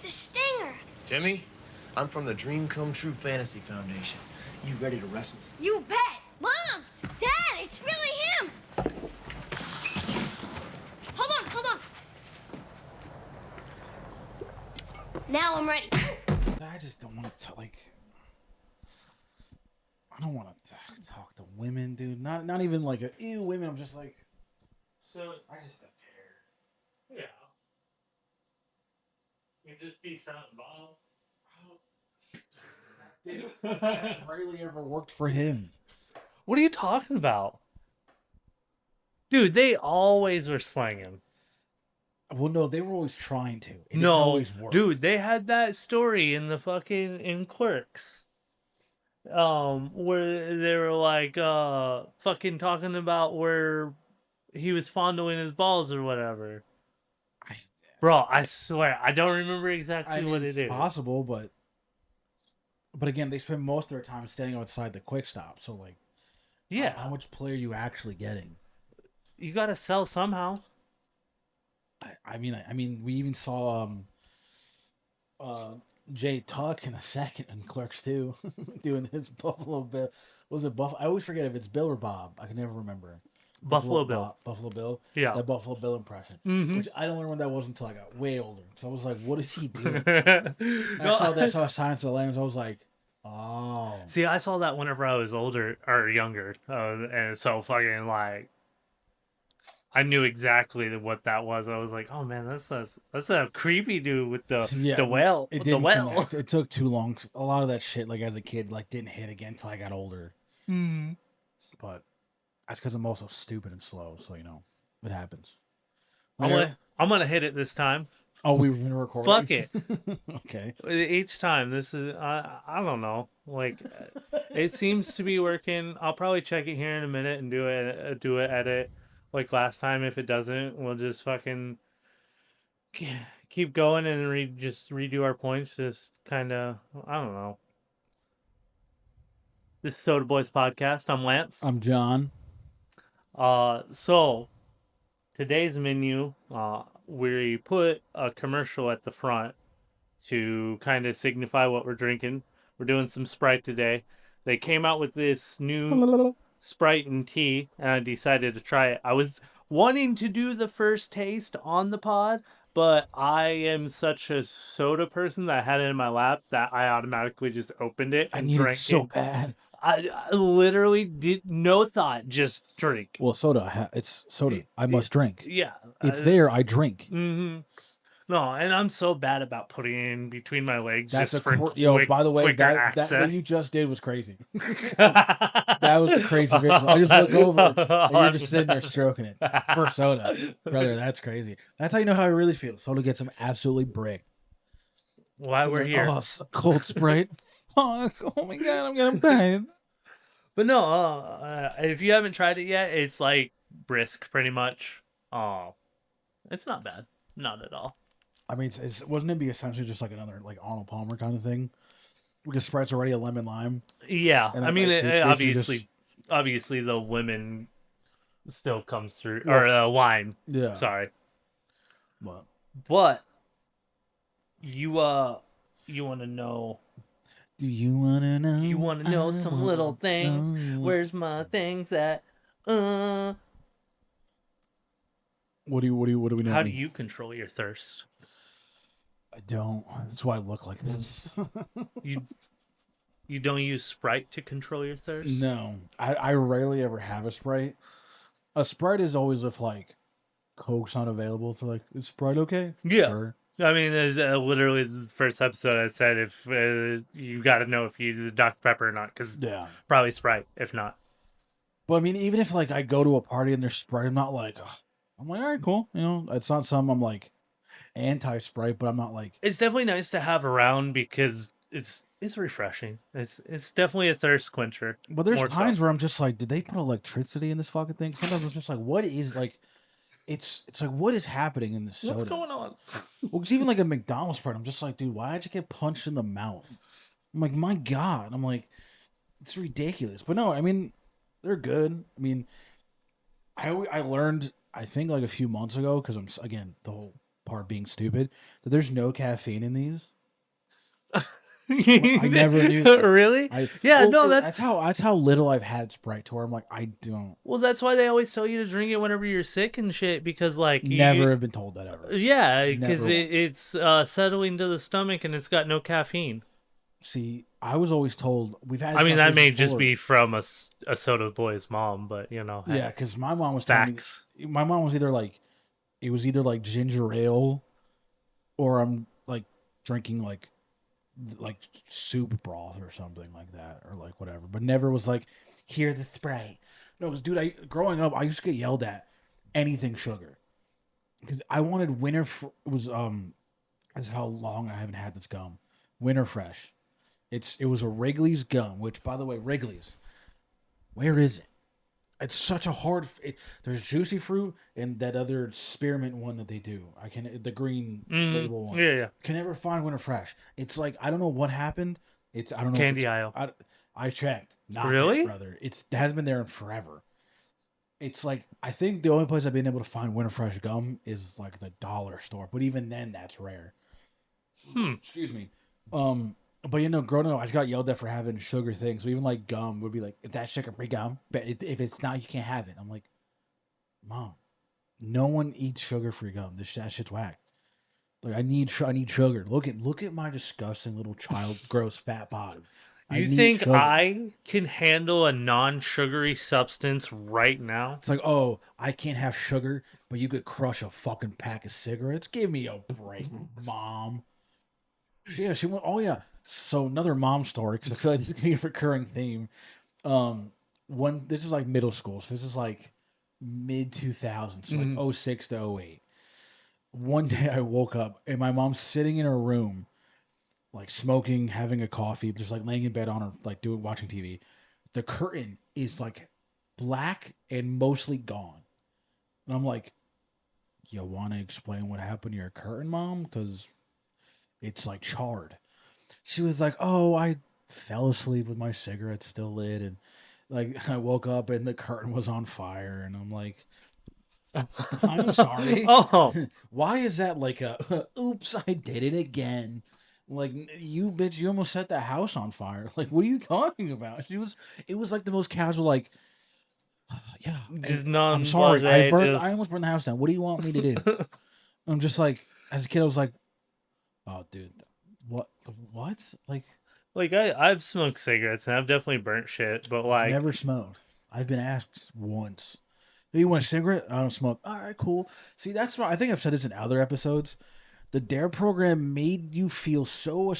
the stinger. Timmy, I'm from the Dream Come True Fantasy Foundation. You ready to wrestle? You bet. Mom! Dad, it's really him! Hold on. Now I'm ready. I just don't want to, like... I don't want to talk to women, dude. Not even like ew, women. I'm just like... So, I just don't care. yeah. You just be Silent Bob. That rarely ever worked for him. What are you talking about? Dude, they always were slanging. Well, no, they were always trying to. It didn't No, always work. dude, they had that story in the fucking in Clerks. Where they were like fucking talking about where he was fondling his balls or whatever. Bro, I swear, I don't remember exactly what it is. It's possible, but again, they spend most of their time standing outside the quick stop. So like, yeah, how much play are you actually getting? You gotta sell somehow. I mean, we even saw Jay Tuck in a second in Clerks 2 doing his Buffalo Bill. Was it Buffalo? I always forget if it's Bill or Bob. I can never remember. Buffalo Bill. Buffalo Bill. Yeah. That Buffalo Bill impression. Mm-hmm. Which I don't learn when that was until I got way older. So I was like, what is he doing? I saw Silence of the Lambs. I was like, oh. See, I saw that whenever I was older or younger. And so fucking like, I knew exactly what that was. I was like, oh man, that's a creepy dude with the well. It didn't connect. It took too long. A lot of that shit, like as a kid, like didn't hit again until I got older. Mm. But that's because I'm also stupid and slow, so you know it happens. I'm gonna hit it this time. Oh, we were gonna record. Fuck it. Okay. Each time, this is I don't know. Like, it seems to be working. I'll probably check it here in a minute and do it edit. Like last time, if it doesn't, we'll just fucking keep going and just redo our points. Just kind of, I don't know. This is Soda Boys Podcast. I'm Lance. I'm John. So today's menu, we put a commercial at the front to kind of signify what we're drinking. We're doing some Sprite today. They came out with this new Sprite and tea, and I decided to try it. I was wanting to do the first taste on the pod, but I am such a soda person that I had it in my lap that I automatically just opened it and drank it so bad. I literally did no thought, just drink. Well, soda. It's soda. I must drink. Yeah, it's there. I drink. Mm-hmm. No, and I'm so bad about putting it in between my legs. That's just by the way, that what you just did was crazy. That was a crazy visual. I just look over and you're just sitting there stroking it for soda, brother. That's crazy. That's how you know how I really feel. Soda gets him absolutely bricked. Why we're here? Oh, cold Sprite. Fuck! Oh my god, I'm gonna bad. But no, if you haven't tried it yet, it's like brisk, pretty much. Oh, it's not bad, not at all. I mean, wasn't it be essentially just like another like Arnold Palmer kind of thing? Because Sprite's already a lemon lime. Yeah, I mean, obviously the lemon still comes through, or lime. Yeah, sorry. But you want to know? Do you want to know? You want to know some little things? Where's my things at? What do we know? How do you control your thirst? I don't. That's why I look like this. You don't use Sprite to control your thirst? No. I rarely ever have a Sprite. A Sprite is always if like Coke's not available. So like, is Sprite okay? Yeah. Sure. I mean, it's literally the first episode I said if you got to know if you use Dr. Pepper or not, because probably Sprite, if not. But I mean, even if like I go to a party and there's Sprite, I'm not like, I'm like, all right, cool. You know, it's not something I'm like anti-Sprite, but I'm not like. It's definitely nice to have around because it's refreshing. It's definitely a thirst quencher. But there's times where I'm just like, did they put electricity in this fucking thing? Sometimes I'm just like, what is like. It's like, what is happening in this soda? What's going on? Well, because even like a McDonald's Sprite, I'm just like, dude, why did you get punched in the mouth? I'm like, my God. I'm like, it's ridiculous. But no, I mean, they're good. I mean, I learned, I think like a few months ago, because I'm, again, the whole part being stupid that there's no caffeine in these. I never knew that. Really? That's how little I've had Sprite to where I'm like, I don't. Well, that's why they always tell you to drink it whenever you're sick and shit, because like Never have been told that ever. Yeah, because Never it's settling to the stomach and it's got no caffeine. See, I was always told we've had. I mean, that may just be from a soda boy's mom, but you know. Yeah, because my mom was telling me. My mom was either like, it was either like ginger ale, or I'm like drinking like soup broth or something like that, or like whatever. But never was like, here the Sprite. No, because dude, growing up, I used to get yelled at anything sugar because I wanted Winter. It was that's how long I haven't had this gum, Winter Fresh. It was a Wrigley's gum, which, by the way, Wrigley's, where is it? It's such a hard. There's Juicy Fruit and that other spearmint one that they do. The green label one. Yeah. Can never find Winter Fresh. It's like I don't know what happened. I don't know. Candy aisle. I checked. Not really, there, brother. It hasn't been there in forever. It's like I think the only place I've been able to find Winter Fresh gum is like the dollar store, but even then, that's rare. Excuse me. But growing up, I just got yelled at for having sugar things. So even like gum would be like, if that's sugar-free gum, but if it's not, you can't have it. I'm like, Mom, no one eats sugar-free gum. That shit's whack. Like I need sugar. Look at my disgusting little child, gross fat body. You think sugar. I can handle a non-sugary substance right now? It's like, oh, I can't have sugar, but you could crush a fucking pack of cigarettes. Give me a break, Mom. Yeah, she went. Oh yeah. So another mom story, because I feel like this is gonna be a recurring theme. This was like middle school, so this is like mid 2000s, so like 06 to 08. One day I woke up and my mom's sitting in her room, like smoking, having a coffee, just like laying in bed on her, like watching TV. The curtain is like black and mostly gone, and I'm like, "You want to explain what happened to your curtain, Mom? Because it's like charred." She was like, "Oh, I fell asleep with my cigarette still lit, and like I woke up and the curtain was on fire." And I'm like, "I'm sorry. Oh, why is that like a oops? I did it again." Like, you bitch, you almost set the house on fire. Like, what are you talking about? It was like the most casual, like, yeah. Just I'm sorry, I almost burned the house down. What do you want me to do? I'm just like, as a kid, I was like, oh, dude. What? Like I've smoked cigarettes and I've definitely burnt shit, but like never smoked. I've been asked once, "Do you want a cigarette?" I don't smoke. All right, cool. See, that's why I think I've said this in other episodes. The DARE program made you feel so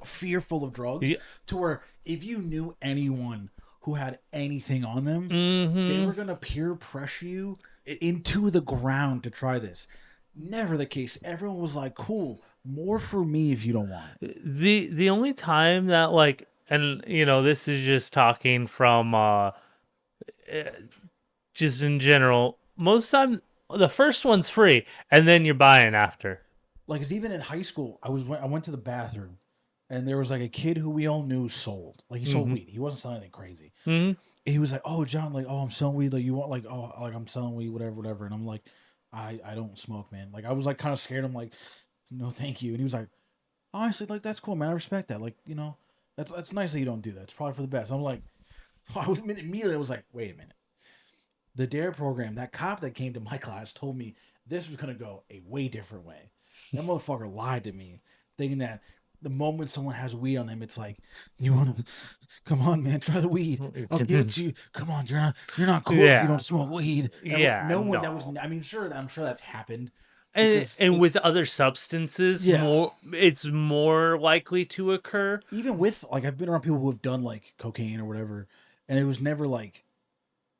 fearful of drugs to where if you knew anyone who had anything on them, they were gonna peer pressure you into the ground to try this. Never the case. Everyone was like, "Cool, more for me if you don't want it." The only time that like, and this is just talking from just in general. Most time, the first one's free, and then you're buying after. Like, it's even in high school. I went to the bathroom, and there was like a kid who we all knew sold. Like, he sold weed. He wasn't selling anything crazy. He was like, "Oh, John, like, oh, I'm selling weed. Like, you want like, oh, like I'm selling weed, whatever." And I'm like, I don't smoke, man. Like, I was like kind of scared. I'm like, "No, thank you." And he was like, "Honestly, like, that's cool, man. I respect that. Like, that's nice that you don't do that. It's probably for the best." I'm like, immediately I was like, "Wait a minute." The DARE program, that cop that came to my class told me this was gonna go a way different way. That motherfucker lied to me, thinking that the moment someone has weed on them, it's like, "You want to? Come on, man, try the weed. I'll give it to you. Come on, you're not cool if you don't smoke weed." No one that was. I mean, I'm sure that's happened. And with other substances, it's more likely to occur. Even with like, I've been around people who have done like cocaine or whatever, and it was never like,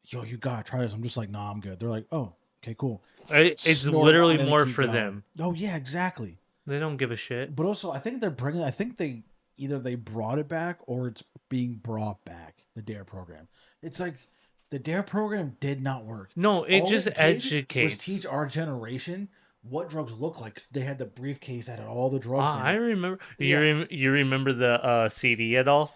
"Yo, you gotta try this." I'm just like, "Nah, I'm good." They're like, "Oh, okay, cool." It's literally more for them. Oh yeah, exactly. They don't give a shit. But also, I think they either they brought it back or it's being brought back. The DARE program. It's like the DARE program did not work. No, it just educates. Was teach our generation what drugs look like. They had the briefcase that had all the drugs in it. I remember. You remember the CD at all?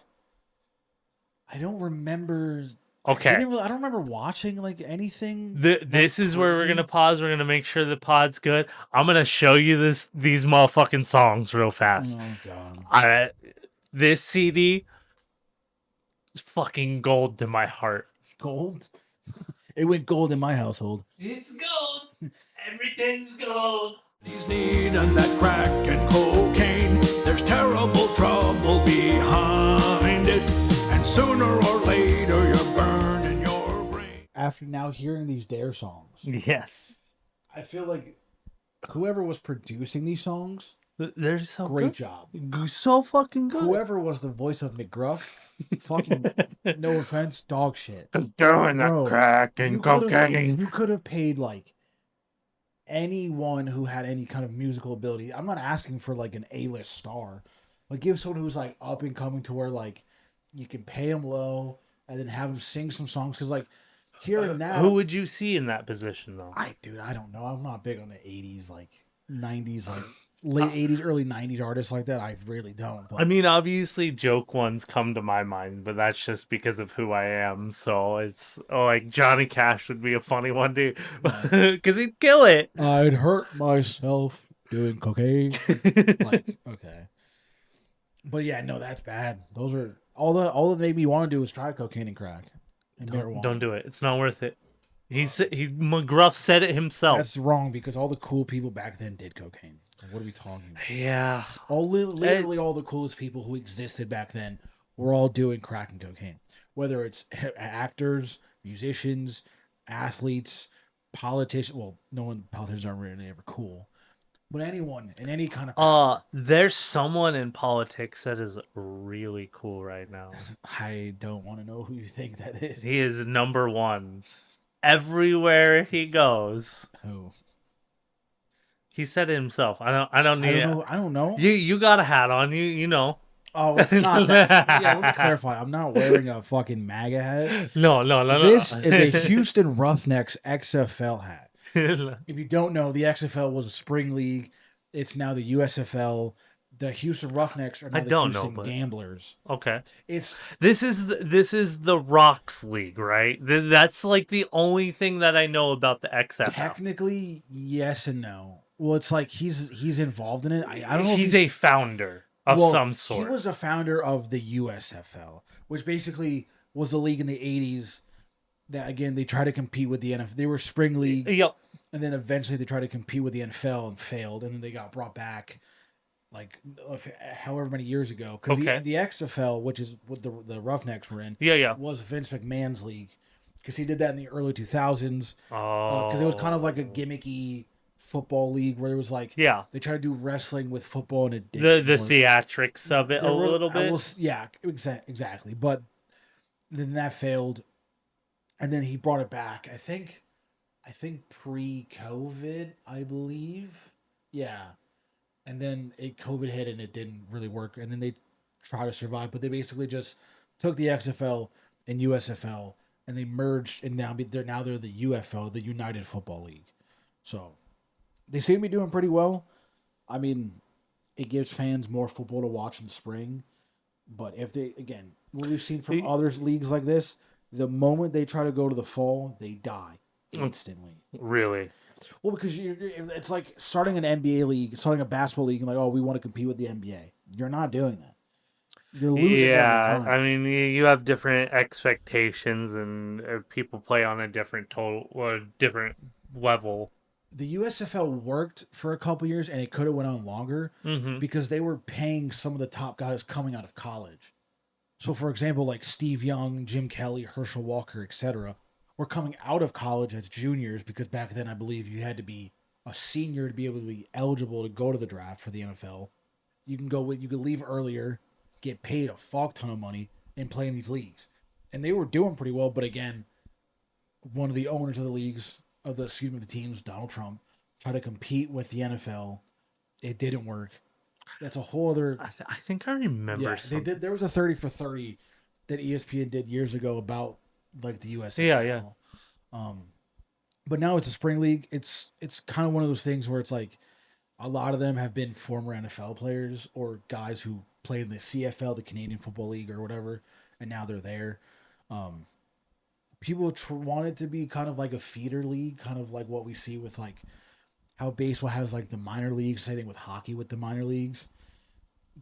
I don't remember Okay. I don't remember watching like anything. This is where we're gonna pause. We're gonna make sure the pod's good. I'm gonna show you these motherfucking songs real fast. Oh god. This CD is fucking gold to my heart. Gold. It went gold in my household. It's gold. Everything's gold. He's needing that crack and cocaine. There's terrible trouble behind it, and sooner or later you're burning your brain. After now hearing these Dare songs, Yes. I feel like whoever was producing these songs, They're so great good. job. So fucking good. Whoever was the voice of McGruff, fucking no offense, dog shit. Cause doing that Bro, crack and cocaine. You could have paid like anyone who had any kind of musical ability. I'm not asking for like an A-list star. Like give someone who's like up and coming to where like you can pay them low and then have them sing some songs. Cause like here and now, Who would you see in that position though? I don't know. I'm not big on the 80s, like 90s, like late 80s, early 90s artists like that. I really don't. But I mean, obviously, joke ones come to my mind, but that's just because of who I am. So it's like Johnny Cash would be a funny one, dude, because he'd kill it. I'd hurt myself doing cocaine. Like, okay. But yeah, no, that's bad. Those are all that made me want to do is try cocaine and crack and marijuana. Don't do it. It's not worth it. McGruff said it himself. That's wrong because all the cool people back then did cocaine. Like, what are we talking about? Yeah. Literally all the coolest people who existed back then were all doing crack and cocaine. Whether it's actors, musicians, athletes, politicians. Well, politicians aren't really ever cool. But anyone in any kind of there's someone in politics that is really cool right now. I don't want to know who you think that is. He is number one. Everywhere he goes. Who? He said it himself. I don't need it. I don't know. You got a hat on. You know. Oh, it's not that. Yeah, let me clarify. I'm not wearing a fucking MAGA hat. No. This is a Houston Roughnecks XFL hat. If you don't know, the XFL was a spring league. It's now the USFL. The Houston Roughnecks are now the Houston Gamblers. Okay. This is the Rocks League, right? That's like the only thing that I know about the XFL. Technically, yes and no. Well, it's like he's involved in it. I don't know. He's a founder of some sort. He was a founder of the USFL, which basically was the league in the 80s that, again, they tried to compete with the NFL. They were spring league. Yep. And then eventually they tried to compete with the NFL and failed. And then they got brought back like however many years ago. Because the XFL, which is what the Roughnecks were in, was Vince McMahon's league. Because he did that in the early 2000s. Because it was kind of like a gimmicky football league where it was like they tried to do wrestling with football and it didn't the theatrics of it a little bit. Exactly. But then that failed. And then he brought it back. I think pre-COVID, I believe. Yeah. And then COVID hit and it didn't really work. And then they tried to survive, but they basically just took the XFL and USFL and they merged, and now they're the UFL, the United Football League. So they seem to be doing pretty well. I mean, it gives fans more football to watch in the spring. But if they, again, what we've seen from other leagues like this, the moment they try to go to the fall, they die instantly. Really? Well, because it's like starting an NBA league, starting a basketball league, and like, oh, we want to compete with the NBA. You're not doing that. You're losing every time. I mean, you have different expectations, and people play on a different different level. The USFL worked for a couple years, and it could have went on longer because they were paying some of the top guys coming out of college. So, for example, like Steve Young, Jim Kelly, Herschel Walker, etc., were coming out of college as juniors because back then I believe you had to be a senior to be able to be eligible to go to the draft for the NFL. You could leave earlier, get paid a fuck ton of money, and play in these leagues. And they were doing pretty well, but again, one of the owners of the teams, Donald Trump, tried to compete with the NFL. It didn't work. That's a whole other. I think I remember. They did. There was a 30 for 30 that ESPN did years ago about like the USFL. Yeah. But now it's a spring league. It's kind of one of those things where it's like a lot of them have been former NFL players or guys who played in the CFL, the Canadian Football League or whatever, and now they're there. people want it to be kind of like a feeder league, kind of like what we see with like how baseball has like the minor leagues, same thing with hockey with the minor leagues.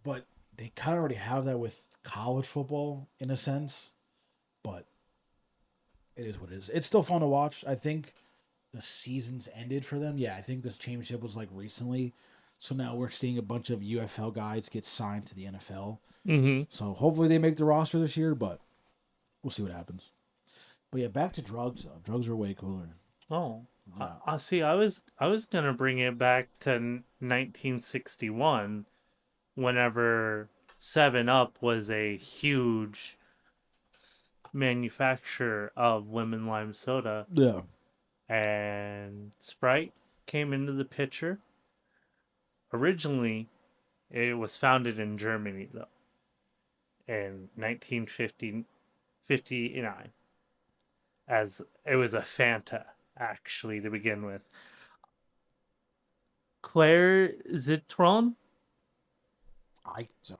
But they kind of already have that with college football in a sense. But it is what it is. It's still fun to watch. I think the season's ended for them. Yeah, I think this championship was like recently. So now we're seeing a bunch of UFL guys get signed to the NFL. Mm-hmm. So hopefully they make the roster this year, but we'll see what happens. But yeah, back to drugs. Drugs are way cooler. Oh, Yeah. I see. I was gonna bring it back to 1961, whenever 7-Up was a huge manufacturer of lemon lime soda, Yeah. and Sprite came into the picture. Originally, it was founded in Germany, though, in 1959, as it was a Fanta, actually, to begin with. Claire Zitron?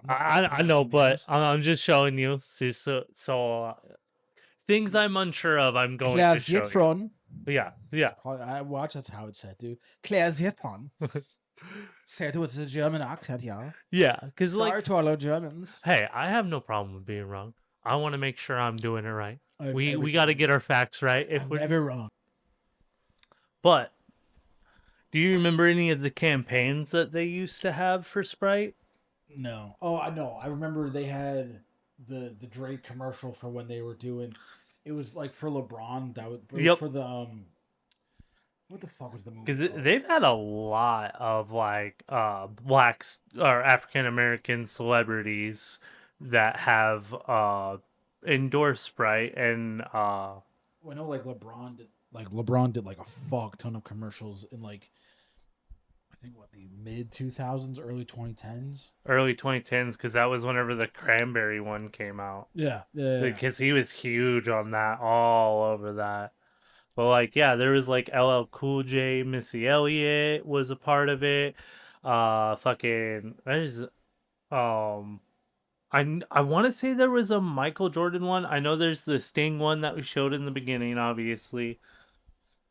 I know, but I'm just showing you. So things I'm unsure of, I'm going Claire to show you. Zitron. Yeah. I watch. That's how it's said, dude. Claire Zitron. Said with a German accent, yeah. Yeah, because Sorry to all our Germans. hey, I have no problem with being wrong. I want to make sure I'm doing it right. We Everything got to is get our facts right. If I'm we're never wrong. But do you remember any of the campaigns that they used to have for Sprite? No. Oh, I know. I remember they had the Drake commercial for when they were doing. It was like for LeBron. That was Yep. for the What the fuck was the movie? Because called? they've had a lot of like blacks or African American celebrities that have endorsed Sprite, and Well, I know like LeBron did. Like LeBron did like a fuck ton of commercials in like I think what the mid 2000s, early 2010s. early 2010s, because that was whenever the Cranberry one came out. Yeah. Because he was huge on that, all over that. But like, yeah, there was like LL Cool J, Missy Elliott was a part of it. Fucking there's I want to say there was a Michael Jordan one. I know there's the Sting one that we showed in the beginning, obviously.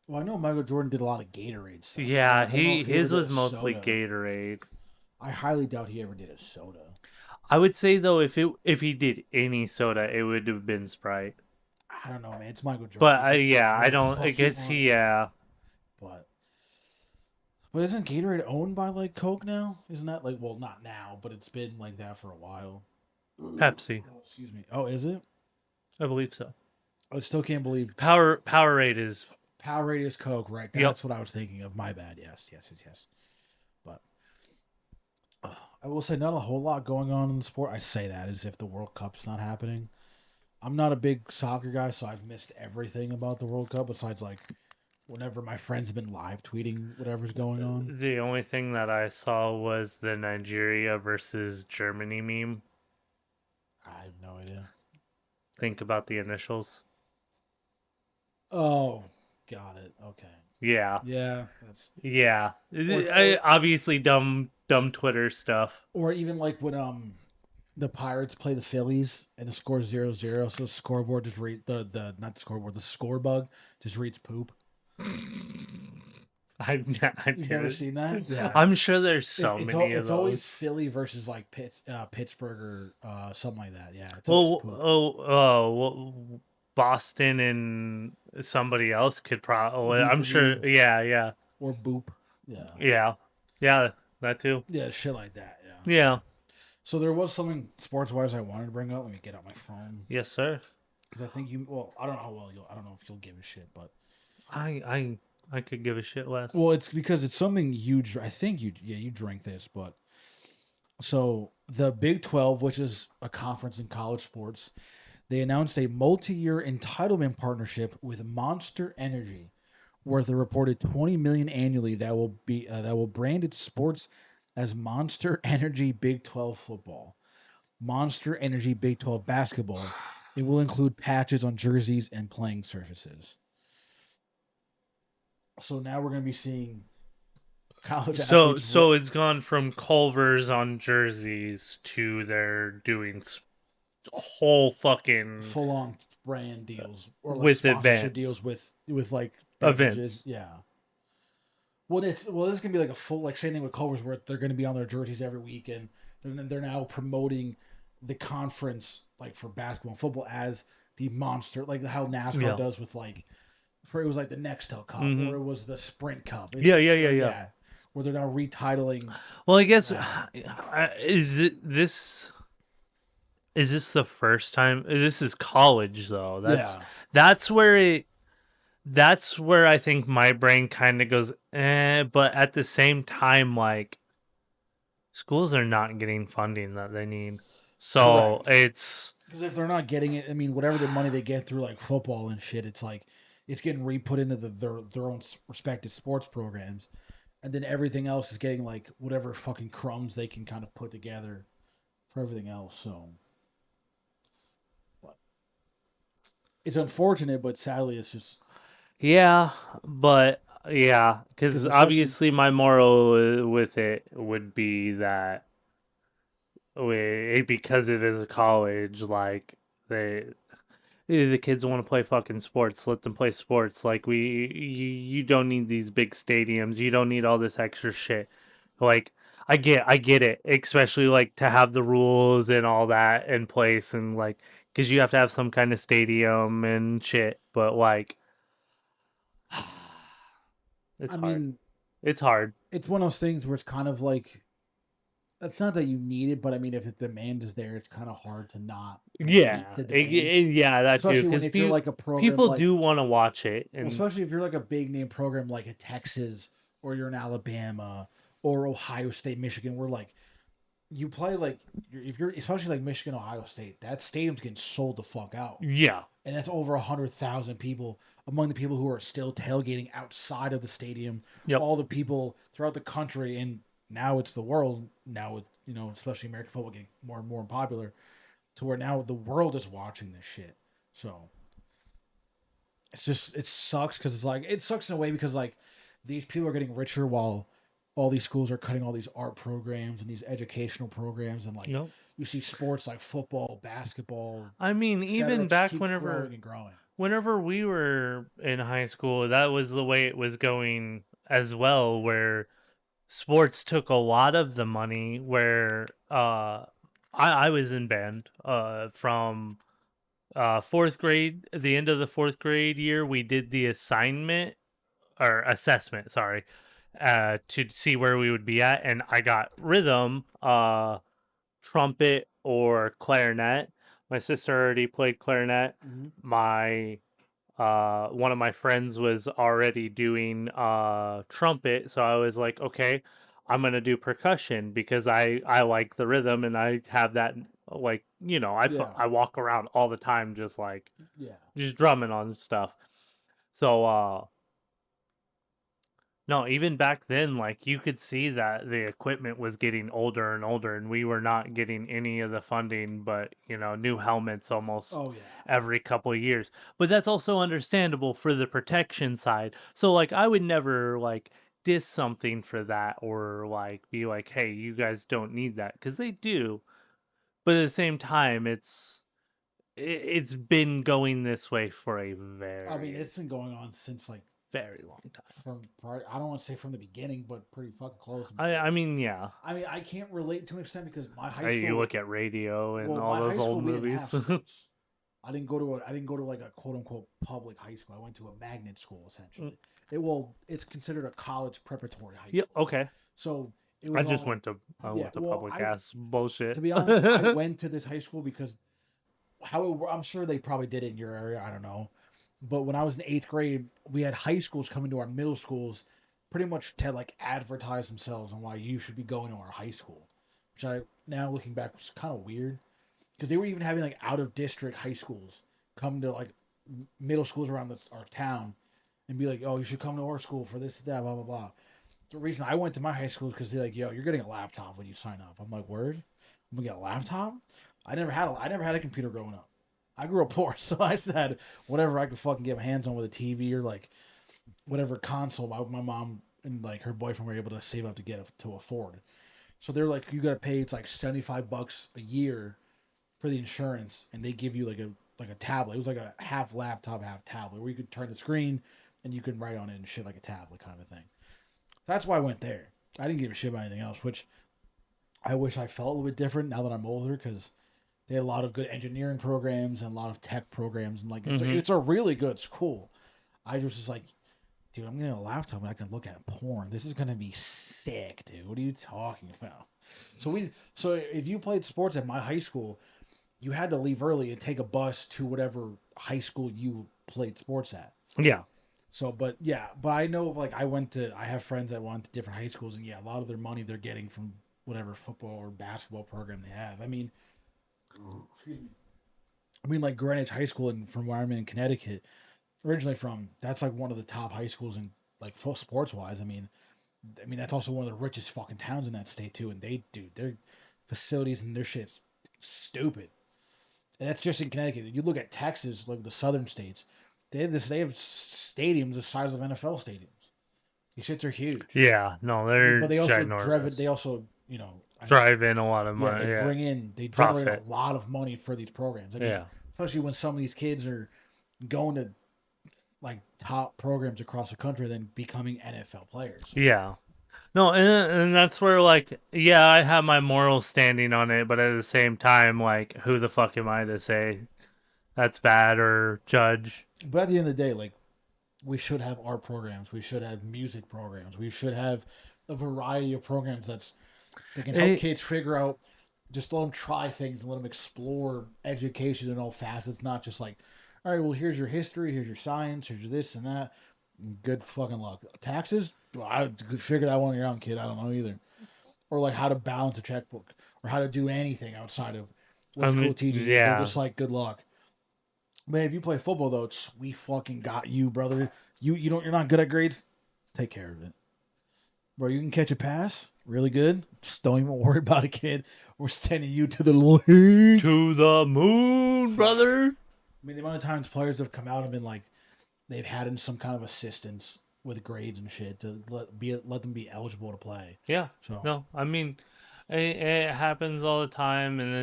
Well, I know Michael Jordan did a lot of Gatorade stuff. Yeah, I don't know if he his ever was did a mostly soda. Gatorade. I highly doubt he ever did a soda. I would say though, if he did any soda, it would have been Sprite. I don't know, man. It's Michael Jordan. But yeah, I Whatever the don't. fuck I you guess want. yeah. But isn't Gatorade owned by like Coke now? Isn't that like not now, but it's been like that for a while. Pepsi, Oh, excuse me. Oh, is it? I believe so. I still can't believe Powerade is Powerade is Coke, right? That's what I was thinking of. My bad. Yes. But I will say not a whole lot going on in the sport. I say that as if the World Cup's not happening. I'm not a big soccer guy, so I've missed everything about the World Cup besides like whenever my friends have been live tweeting whatever's going on. the only thing that I saw was the Nigeria versus Germany meme. I have no idea. Think about the initials. Oh, got it. Okay. Yeah. Yeah, that's Obviously dumb Twitter stuff. or even like when the Pirates play the Phillies and the score 0-0, so the scoreboard just read the not the scoreboard, the score bug just reads poop. I've You've never seen that? Yeah. I'm sure there's so It's many of it's those. always Philly versus like Pittsburgh or something like that. Yeah. It's Well, always poop. Boston and somebody else could probably. I'm Boop, sure. boop. Yeah. Or boop. Yeah. Yeah. That too. Yeah, shit like that. Yeah. Yeah. So there was something sports wise I wanted to bring up. Let me get out my phone. Yes, sir. Because I think I don't know how well I don't know if you'll give a shit, but I could give a shit less. well, it's because it's something huge. I think you drink this, but so the Big 12, which is a conference in college sports, they announced a multi-year entitlement partnership with Monster Energy, worth a reported $20 million annually. That will brand its sports as Monster Energy Big 12 football, Monster Energy Big 12 basketball. It will include patches on jerseys and playing surfaces. So now we're going to be seeing college athletes. So it's gone from Culver's on jerseys to they're doing whole fucking full on brand deals or like with sponsorship events. deals with like Events. Yeah. Well, this is gonna be like a full like same thing with Culver's where they're gonna be on their jerseys every week, and they're now promoting the conference like for basketball and football as the monster, like how NASCAR does with like for it was like the Nextel Cup or it was the Sprint Cup. Yeah. Where they're now retitling. Well, I guess is this the first time? This is college though. That's where I think my brain kind of goes, but at the same time, like schools are not getting funding that they need. So Correct. it's because if they're not getting it, I mean, whatever the money they get through like football and shit, it's like it's getting re-put into their own respective sports programs, and then everything else is getting like whatever fucking crumbs they can kind of put together for everything else. So, but it's unfortunate, but sadly, it's just because obviously my moral with it would be that because it is a college, like the kids want to play fucking sports, let them play sports. Like you don't need these big stadiums, you don't need all this extra shit. Like I get it, especially like to have the rules and all that in place, and like because you have to have some kind of stadium and shit. But like, it's hard. It's hard. It's one of those things where it's kind of like it's not that you need it, but I mean, if the demand is there, it's kind of hard to not. Yeah, that's especially because if you're like a program, people like, do want to watch it, and especially if you're like a big name program like a Texas or you're in Alabama or Ohio State, Michigan, where like you play like if you're especially like Michigan, Ohio State, that stadium's getting sold the fuck out. Yeah, and that's over 100,000 people among the people who are still tailgating outside of the stadium. Yep. All the people throughout the country and. Now it's the world. Now with especially American football getting more and more popular, to where now the world is watching this shit. So it's just it sucks because it's like it sucks in a way because like these people are getting richer while all these schools are cutting all these art programs and these educational programs and like you see sports like football, basketball. I mean, even back growing. Whenever we were in high school, that was the way it was going as well, where sports took a lot of the money where I was in band from fourth grade. At the end of the fourth grade year, we did the assessment, to see where we would be at, and I got rhythm, trumpet, or clarinet. My sister already played clarinet. Mm-hmm. My one of my friends was already doing trumpet, so I was like, okay, I'm gonna do percussion because I like the rhythm and I have that like I walk around all the time just like just drumming on stuff. So no, even back then, like you could see that the equipment was getting older and older, and we were not getting any of the funding, but new helmets almost every couple of years. But that's also understandable for the protection side. So like I would never like diss something for that or like be like, hey, you guys don't need that, because they do. But at the same time, it's been going this way for a it's been going on since like very long time. I don't want to say from the beginning, but pretty fucking close. I mean, yeah. I mean, I can't relate to an extent because my high school. You look at radio and all those old movies. I didn't go to like a quote unquote public high school. I went to a magnet school essentially. It's considered a college preparatory high school. Yeah. Okay. So I just went to public ass bullshit. To be honest, I went to this high school because I'm sure they probably did it in your area. I don't know. But when I was in 8th grade, we had high schools come into our middle schools pretty much to like advertise themselves on why you should be going to our high school. Which I, now looking back, was kind of weird. Because they were even having like out of district high schools come to like middle schools around our town and be like, oh, you should come to our school for this, that, blah, blah, blah. The reason I went to my high school is because they're like, yo, you're getting a laptop when you sign up. I'm like, word? I'm going to get a laptop? I never had a computer growing up. I grew up poor, so I said whatever I could fucking get my hands on with a TV or like whatever console my mom and like her boyfriend were able to save up to afford. So they're like, you got to pay, it's like $75 a year for the insurance, and they give you like like a tablet. It was like a half laptop, half tablet, where you could turn the screen and you can write on it and shit like a tablet kind of thing. That's why I went there. I didn't give a shit about anything else, which I wish I felt a little bit different now that I'm older, because they had a lot of good engineering programs and a lot of tech programs, and like it's a really good school. I was just like, dude, I'm getting a laptop and I can look at porn. This is gonna be sick, dude. What are you talking about? So if you played sports at my high school, you had to leave early and take a bus to whatever high school you played sports at. Yeah. So, but I know, like, I have friends that went to different high schools, and a lot of their money they're getting from whatever football or basketball program they have. I mean, like Greenwich High School, and from where I'm in Connecticut, originally from, that's like one of the top high schools in like sports wise. I mean, that's also one of the richest fucking towns in that state too, and their facilities and their shit's stupid. And that's just in Connecticut. You look at Texas, like the southern states, they have stadiums the size of NFL stadiums. These shits are huge. Yeah, no, they're but they also ginormous. They also drive in a lot of money. They bring in, they generate a lot of money for these programs. I mean, especially when some of these kids are going to like top programs across the country, then becoming NFL players. Yeah. No, and that's where, like, I have my moral standing on it, but at the same time, like, who the fuck am I to say that's bad or judge? But at the end of the day, like, we should have art programs. We should have music programs. We should have a variety of programs that can help kids figure out, just let them try things and let them explore education in all facets, not just like, all right, well, here's your history, here's your science, here's your this and that. Good fucking luck. Taxes? Well, I could figure that one on your own, kid. I don't know either. Or like how to balance a checkbook, or how to do anything outside of what school teaches you. They're just like, good luck. Man, if you play football though, we fucking got you, brother. You're not good at grades. Take care of it, bro. You can catch a pass, really good. Just don't even worry about it, kid. We're sending you to the league, to the moon, brother. I mean, the amount of times players have come out and been like, they've had in some kind of assistance with grades and shit to let them be eligible to play. Yeah. So no, I mean, it happens all the time, and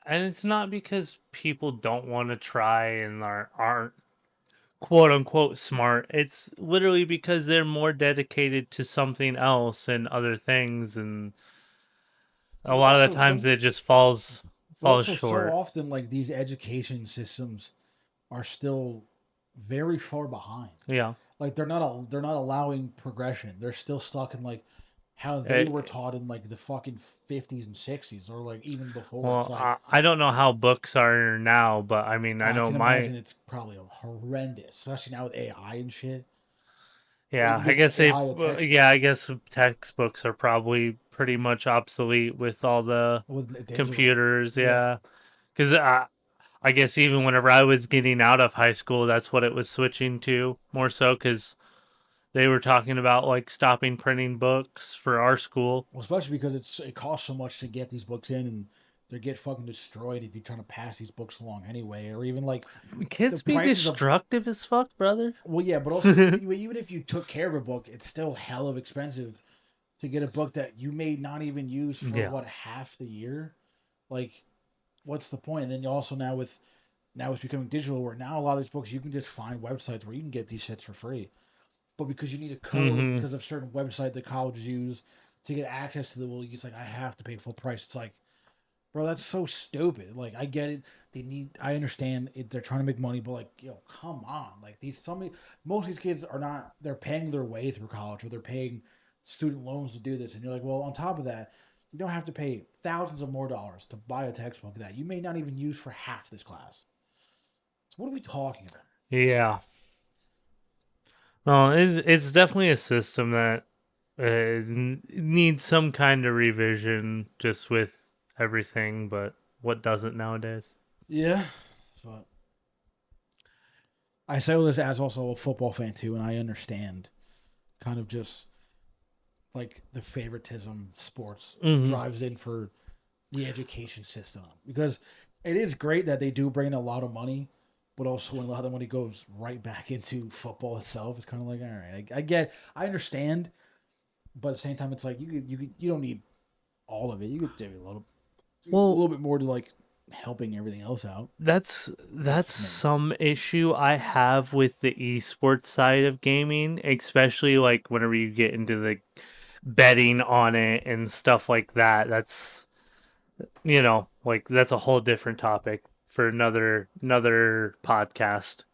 it's not because people don't want to try and aren't quote unquote smart. It's literally because they're more dedicated to something else and other things, and a lot of the times it just falls short. So often, like, these education systems are still very far behind. Yeah, like they're not allowing progression. They're still stuck in like how they were taught in like the fucking 50s and 60s, or like even before. Well, it's like, I don't know how books are now, but I mean, I know imagine it's probably horrendous, especially now with AI and shit. Yeah, I guess I guess textbooks are probably pretty much obsolete with all the computers. Yeah, because I guess even whenever I was getting out of high school, that's what it was switching to more so, because they were talking about like stopping printing books for our school. Well, especially because it costs so much to get these books in, and they get fucking destroyed if you're trying to pass these books along anyway, or even like kids be destructive as fuck, brother. Well, yeah, but also even if you took care of a book, it's still hell of expensive to get a book that you may not even use for half the year. Like, what's the point? And then you also now it's becoming digital, where now a lot of these books you can just find websites where you can get these shits for free. But because you need a code because of certain website that colleges use to get access to it's like, I have to pay full price. It's like, bro, that's so stupid. Like, I get it. I understand it. They're trying to make money, but like, come on. Like, most of these kids they're paying their way through college, or they're paying student loans to do this. And you're like, well, on top of that, you don't have to pay thousands of more dollars to buy a textbook that you may not even use for half this class. So what are we talking about? Yeah. Well, it's definitely a system that needs some kind of revision, just with everything, but what doesn't nowadays? Yeah. So I say all this as also a football fan too, and I understand kind of just like the favoritism sports drives in for the education system, because it is great that they do bring in a lot of money, but also when a lot of the money goes right back into football itself, it's kind of like, all right, I understand, but at the same time, it's like you don't need all of it. You could do a little. a little bit more to like helping everything else out. That's some issue I have with the esports side of gaming, especially like whenever you get into the betting on it and stuff like that. That's like that's a whole different topic for another podcast.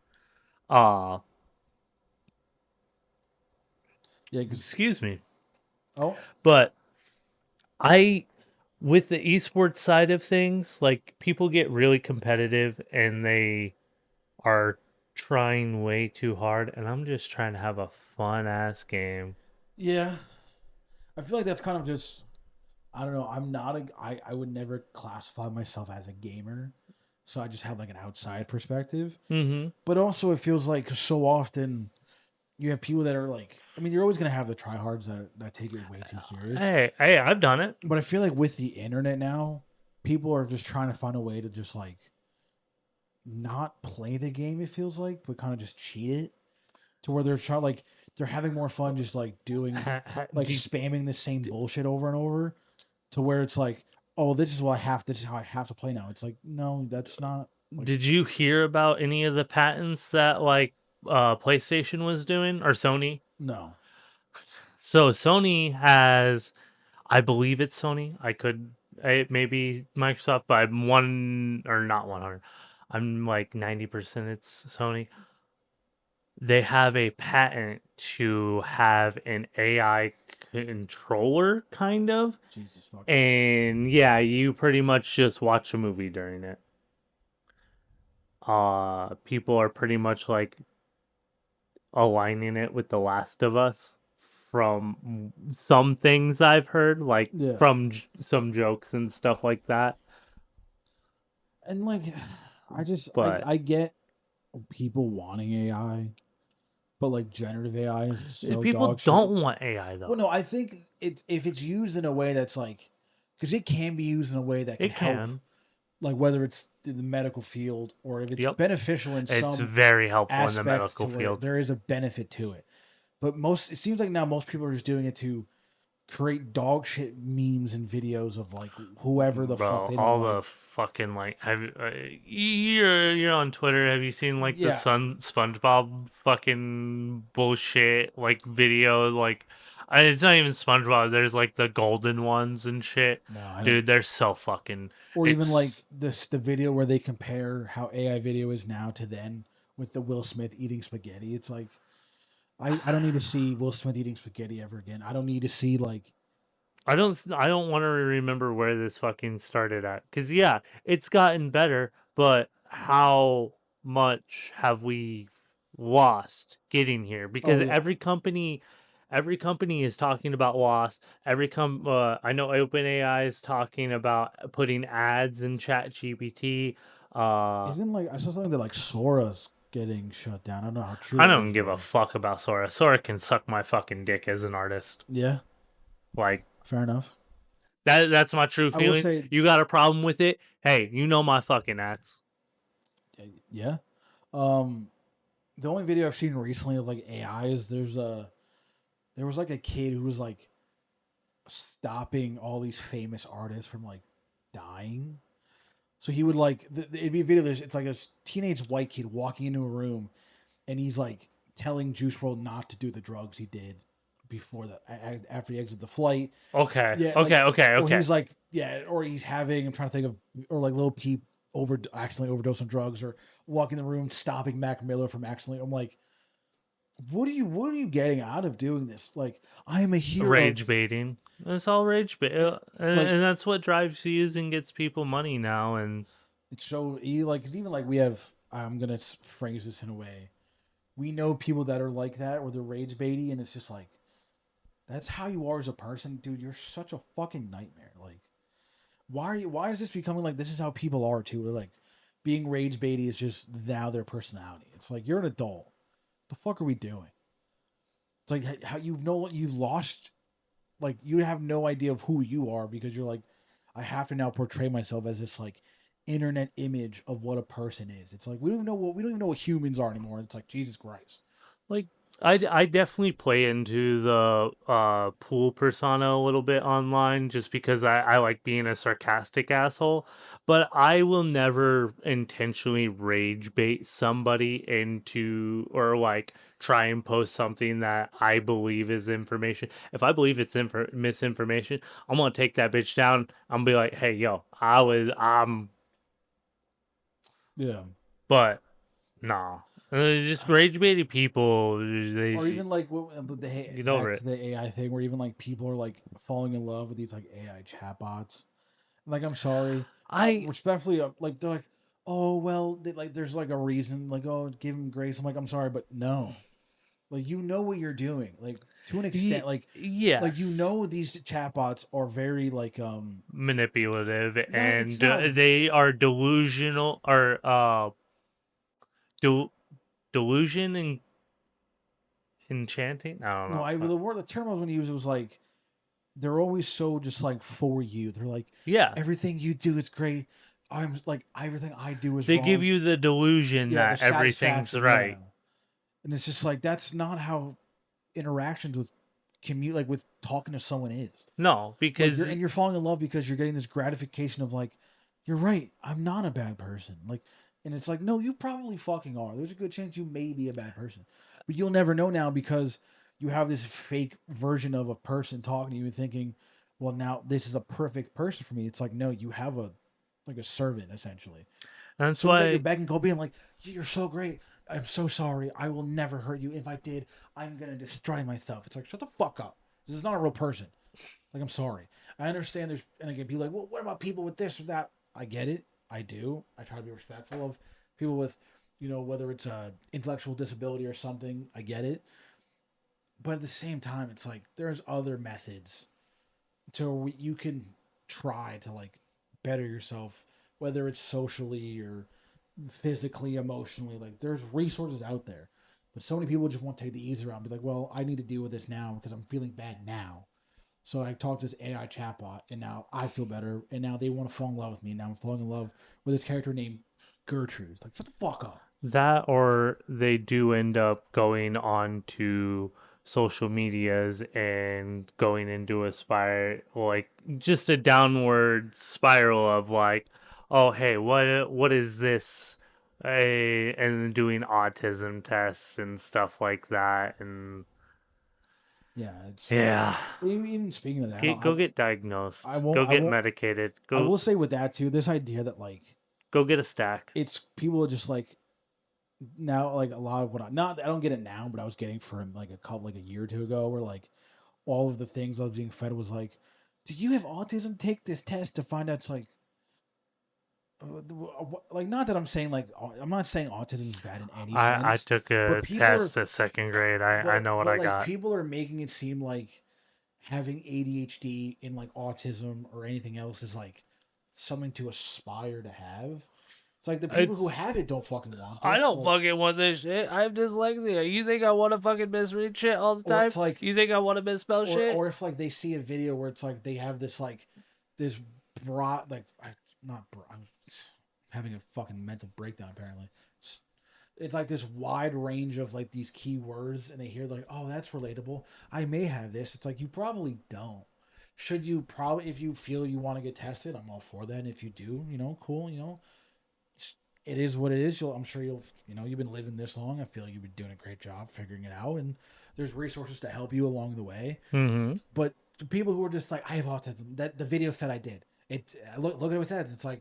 Uh Yeah, excuse me. Oh, But with the esports side of things, like people get really competitive and they are trying way too hard, and I'm just trying to have a fun ass game. yeah. I feel like that's kind of just. I don't know. I'm not a. I would never classify myself as a gamer, so I just have like an outside perspective. Mm-hmm. But also, it feels like so often you have people that are like. I mean, you're always gonna have the tryhards that take it way too serious. Hey, I've done it. But I feel like with the internet now, people are just trying to find a way to just like not play the game. It feels like, but kind of just cheat it to where they're trying like they're having more fun just like doing like spamming the same bullshit over and over, to where it's like, oh, this is what I have. This is how I have to play now. It's like, no, that's not. Like, did you hear about any of the patents that like PlayStation was doing or Sony? no. So Sony has, I believe it's Sony. It may be Microsoft, but I'm not 100. I'm like 90% it's Sony. They have a patent to have an AI controller, kind of. Jesus fuck. And yeah, you pretty much just watch a movie during it. People are pretty much like aligning it with The Last of Us from some things I've heard, like from some jokes and stuff like that. And like, But I get people wanting AI, but like generative AI is so people dog shit. don't want AI though. Well, no, I think if it's used in a way that's like, because it can be used in a way that can help, like whether it's in the medical field or if it's beneficial in some. It's very helpful in the medical field. There is a benefit to it, but it seems like now most people are just doing it to create dog shit memes and videos of like whoever the fuck they don't all like. the fucking like you're on Twitter. Have you seen like the SpongeBob fucking bullshit like video? Like it's not even SpongeBob. There's like the golden ones and shit. No, dude, they're so fucking. Or even like the video where they compare how AI video is now to then with the Will Smith eating spaghetti. It's like. I don't need to see Will Smith eating spaghetti ever again. I don't need to see like. I don't want to remember where this fucking started at, because yeah, it's gotten better, but how much have we lost getting here? Because every company is talking about loss. I know OpenAI is talking about putting ads in ChatGPT. Isn't like I saw something that like Sora's getting shut down. I don't know how true. I don't give a fuck about Sora. Sora can suck my fucking dick as an artist. Yeah. Like, fair enough. That's my true feeling. You got a problem with it? Hey, you know my fucking ads. Yeah. The only video I've seen recently of like AI is there was like a kid who was like stopping all these famous artists from like dying. So he would like it'd be a video. It's like a teenage white kid walking into a room, and he's like telling Juice WRLD not to do the drugs he did before after he exited the flight. Okay. Yeah. Okay. Or he's like or he's having. I'm trying to think of like Lil Peep accidentally overdosed on drugs, or walking in the room stopping Mac Miller from accidentally. I'm like, what are you getting out of doing this? Like, I am a hero. Rage baiting. It's all rage bait, and that's what drives views and gets people money now. And it's so like, cause even like we have. I'm gonna phrase this in a way. We know people that are like that, or they're rage baity, and it's just like, that's how you are as a person, dude. You're such a fucking nightmare. Like, why is this becoming like this is how people are too? They're like, being rage baity is just now their personality. It's like, you're an adult. What the fuck are we doing? It's like how you've lost, like you have no idea of who you are because you're like, I have to now portray myself as this like internet image of what a person is. It's like we don't even know what humans are anymore. It's like, Jesus Christ. Like, I definitely play into the pool persona a little bit online just because I like being a sarcastic asshole, but I will never intentionally rage bait somebody into or like try and post something that I believe is information. If I believe it's misinformation, I'm gonna take that bitch down. I'm gonna be like, hey yo, Yeah. but nah. Just rage baiting people. Or They even like get over back it. to the AI thing, where even like people are like falling in love with these like AI chatbots. Like, I'm sorry, I respectfully, like they're like, oh well, like there's like a reason, like oh give him grace. I'm like, I'm sorry, but no, like you know what you're doing, like to an extent, like you Yes, know these chatbots are very like manipulative no, it's and not. they are delusional or del- delusion and enchanting. I don't No, know. the term I was going to use was like they're always so just like for you. They're like Yeah, everything you do is great. I'm like everything I do is they give wrong. you the delusion Yeah, the that everything's satisfaction. Yeah, right. and it's just like that's not how interactions with like with talking to someone is. No, Like because you're falling in love because you're getting this gratification of like, you're right, I'm not a bad person. Like, and it's like, no, you probably fucking are. There's a good chance you may be a bad person, but you'll never know now because you have this fake version of a person talking to you and thinking, well, now this is a perfect person for me. It's like, no, you have a like a servant essentially. that's Someone's at your why. beck and call, being like, "You're so great. I'm so sorry. I will never hurt you. If I did, I'm gonna destroy myself." It's like, shut the fuck up. This is not a real person. Like, I'm sorry. I understand there's, and again, be like, well, what about people with this or that? I get it. I do. I try to be respectful of people with, whether it's a intellectual disability or something. I get it. But at the same time, it's like there's other methods to where you can try to like better yourself, whether it's socially or physically, emotionally. Like there's resources out there, but so many people just want to take the easy route and be like, well, I need to deal with this now because I'm feeling bad now. So I talked to this AI chatbot, and now I feel better, and now they want to fall in love with me. And now I'm falling in love with this character named Gertrude. It's like, shut the fuck up. That or they do end up going on to social medias and going into a spiral, like just a downward spiral of like, oh hey, what is this? And doing autism tests and stuff like that, and Yeah, it's yeah, even speaking of that, go get I diagnosed, won't, go I get won't, medicated, I go will say with that too, this idea that like go get a stack. it's people are just like now like a lot of what I don't get it now, but I was getting for like a year or two ago, where like all of the things I was being fed was like, do you have autism? Take this test to find out. It's like not that I'm saying like I'm not saying autism is bad in any I sense, took but a people are test at second grade. I know what I like got. people are making it seem like having ADHD and like autism or anything else is like something to aspire to have. It's like the people who It's have it don't fucking want I it. don't So fucking want this shit. I have dyslexia. You think I want to fucking misread shit all the or time? it's like You think I want to misspell shit? or if like they see a video where it's like they have this like this broad like not broad, I'm having a fucking mental breakdown apparently. It's like this wide range of like these keywords, and they hear like, oh, that's relatable. I may have this. It's like you probably don't. Should you probably, if you feel you want to get tested, I'm all for that. And if you do, cool. It is what it is. I'm sure you've been living this long. I feel you've been doing a great job figuring it out, and there's resources to help you along the way. Mm-hmm. But the people who are just like, I have autism, that the video said I did. Look at what it says. It's like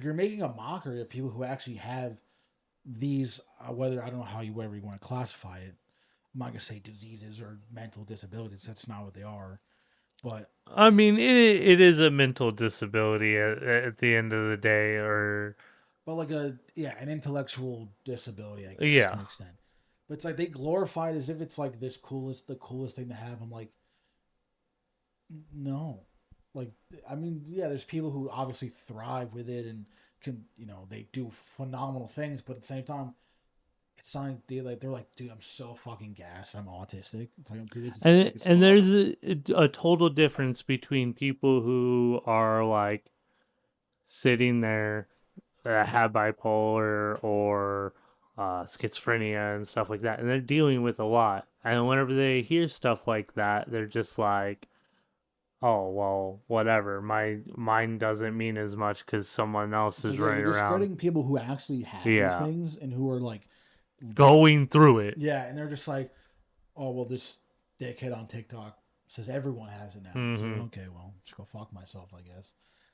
you're making a mockery of people who actually have these, whether I don't know whatever you want to classify it. I'm not gonna say diseases or mental disabilities. That's not what they are. But I mean, it is a mental disability at the end of the day, or like an intellectual disability, I guess, to yeah. an extent. But it's like they glorify it as if it's like the coolest thing to have. I'm like, no. Like, I mean, yeah, there's people who obviously thrive with it and can, they do phenomenal things, but at the same time, it's not like they're like, dude, I'm so fucking gassed. I'm autistic. It's like, dude, it's And sick as and fuck. there's a total difference between people who are like sitting there that have bipolar or schizophrenia and stuff like that, and they're dealing with a lot. And whenever they hear stuff like that, they're just like, "Oh well, whatever. Mine doesn't mean as much because someone else It's is like running you're around, discrediting people who actually have these yeah, things and who are like going through it." yeah, and they're just like, oh well, this dickhead on TikTok says everyone has it now. It's like, Mm-hmm. okay, well, just go fuck myself, I guess.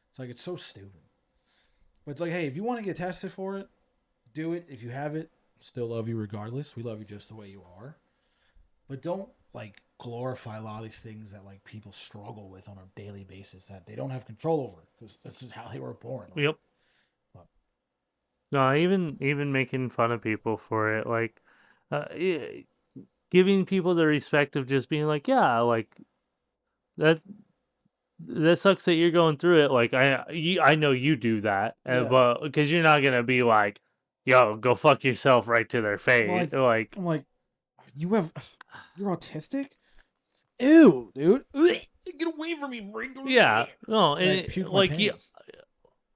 It's like it's so stupid. But it's like, hey, if you want to get tested for it, do it. If you have it, still love you regardless. We love you just the way you are. But don't like glorify a lot of these things that like people struggle with on a daily basis that they don't have control over because this is how they were born. Like, Yep. but, No, even making fun of people for it, like, yeah, giving people the respect of just being like, yeah, like that. That sucks that you're going through it. Like I know you do that, yeah. but because you're not gonna be like, "Yo, go fuck yourself" right to their face. Like, I'm like, you're autistic? Ew, dude. Ugh, get away from me, freak. yeah, no, And I and puke my like, yeah, pants.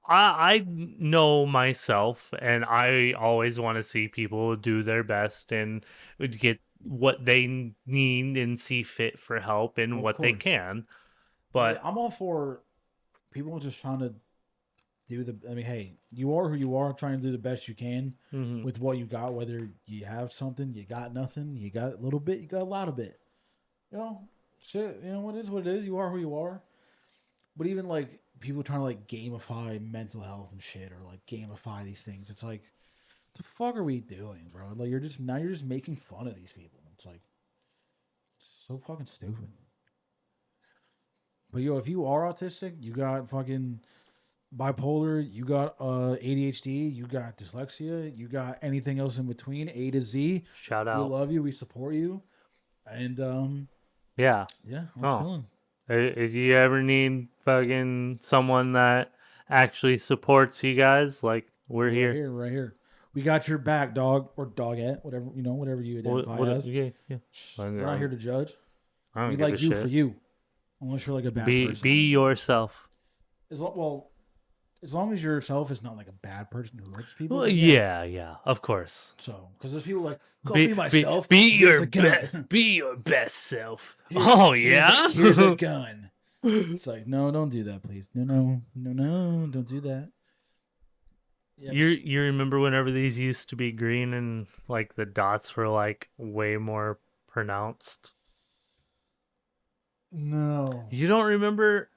I know myself, and I always want to see people do their best and get what they need and see fit for help and Of what they course. can. Like, But I'm all for people just trying to do the. I mean, hey, you are who you are, trying to do the best you can mhm. with what you got. Whether you have something, you got nothing, you got a little bit, you got a lot of bit. You know, shit. You know what is what it is. You are who you are. But even like people trying to like gamify mental health and shit, or like gamify these things, it's like, what the fuck are we doing, bro? Like you're just making fun of these people. It's like so fucking stupid. But yo, if you are autistic, you got fucking bipolar, you got ADHD, you got dyslexia, you got anything else in between, A to Z. Shout We out, love you, we support you, and yeah. yeah, I'm Oh. chilling. If you ever need fucking someone that actually supports you guys, like we're We're right here. here, right here. We got your back, dog or dogette, whatever whatever you identify as. Yeah, yeah. We're not here to judge. I don't We give a like you for shit. you, unless you're like a bad person. Be yourself. Well, as long as yourself is not like a bad person who hurts people. Well, Then yeah, of course. So, because there's people like, call me myself. Be Here's your a gun. be your best self. Here's, Oh here's yeah. here's a gun. It's like, no, don't do that, please. No, don't do that. Yep. You remember whenever these used to be green and like the dots were like way more pronounced? No. You don't remember?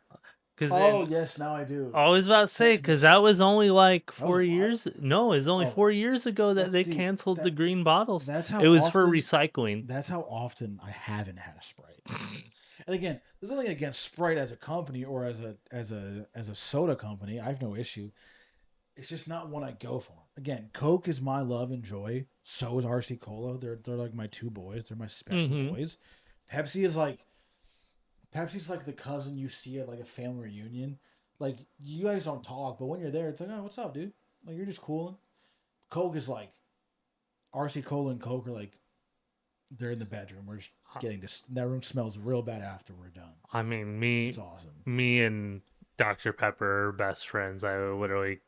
Oh, yes, now I do. I was about to say, because that was only like 4 years. No, it was only Oh. 4 years ago that they Dude, canceled the green bottles. That's how it was often, for recycling. That's how often I haven't had a Sprite. And again, there's nothing against Sprite as a company or as a soda company. I have no issue. It's just not one I go for. Again, Coke is my love and joy. So is RC Cola. They're like my two boys. They're my special boys. Pepsi's like the cousin you see at like a family reunion. Like you guys don't talk, but when you're there, it's like, oh, what's up, dude? Like you're just cooling. Coke is like RC Cola and Coke are like they're in the bedroom. We're just getting this. That room smells real bad after we're done. I mean, It's awesome. Me and Dr. Pepper are best friends. I literally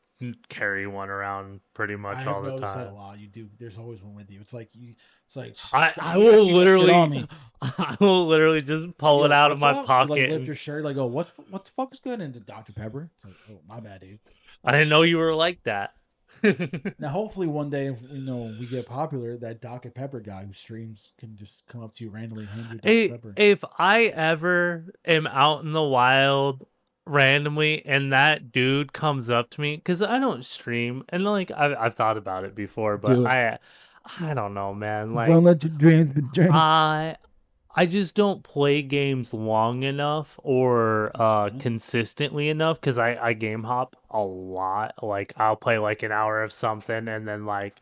carry one around pretty much all the noticed time. that a lot. You do. There's always one with you. It's like you. It's like I will literally. On me. I will literally just pull it out of my pocket. Like lift your shirt. Like, oh, what the fuck is good? And it's Dr. Pepper. It's like, oh, my bad, dude. I didn't know you were like that. Now, hopefully, one day, we get popular. That Dr. Pepper guy who streams can just come up to you randomly and hand you Dr. Pepper. If I ever am out in the wild randomly and that dude comes up to me, because I don't stream, and like I've thought about it before, but I don't know, man. Like, don't let your dreams be dreams. I just don't play games long enough or consistently enough because I game hop a lot. Like I'll play like an hour of something and then like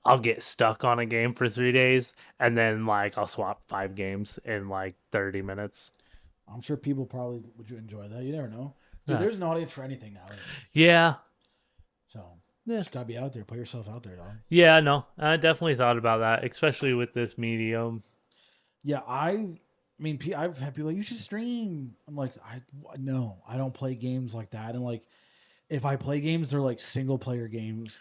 I'll get stuck on a game for 3 days and then like I'll swap 5 games in like 30 minutes. I'm sure people probably would enjoy that. You never know. Dude, there's an audience for anything now. Yeah. So just gotta be out there. Put yourself out there, dog. Yeah, no. I definitely thought about that, especially with this medium. Yeah, I've had people like, you should stream. I'm like, I don't play games like that. And like, if I play games, they're like single player games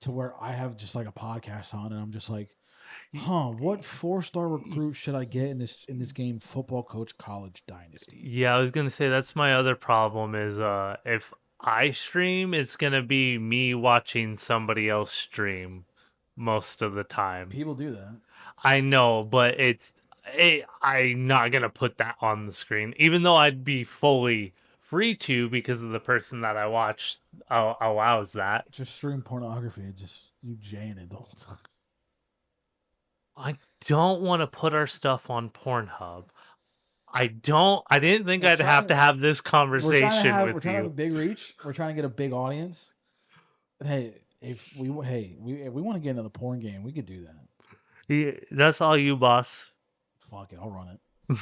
to where I have just like a podcast on, and I'm just like, what 4-star recruit should I get in this game? Football Coach College Dynasty. Yeah, I was gonna say that's my other problem is if I stream, it's gonna be me watching somebody else stream most of the time. People do that. I know, but I'm not gonna put that on the screen, even though I'd be fully free to because of the person that I watch allows that. Just stream pornography, just you jaying it the whole time. I don't want to put our stuff on Pornhub. I didn't think I'd have to have this conversation with you. We're trying to have a big reach. We're trying to get a big audience. Hey, if we want to get into the porn game, we could do that. Yeah, that's all you, boss. Fuck it, I'll run it.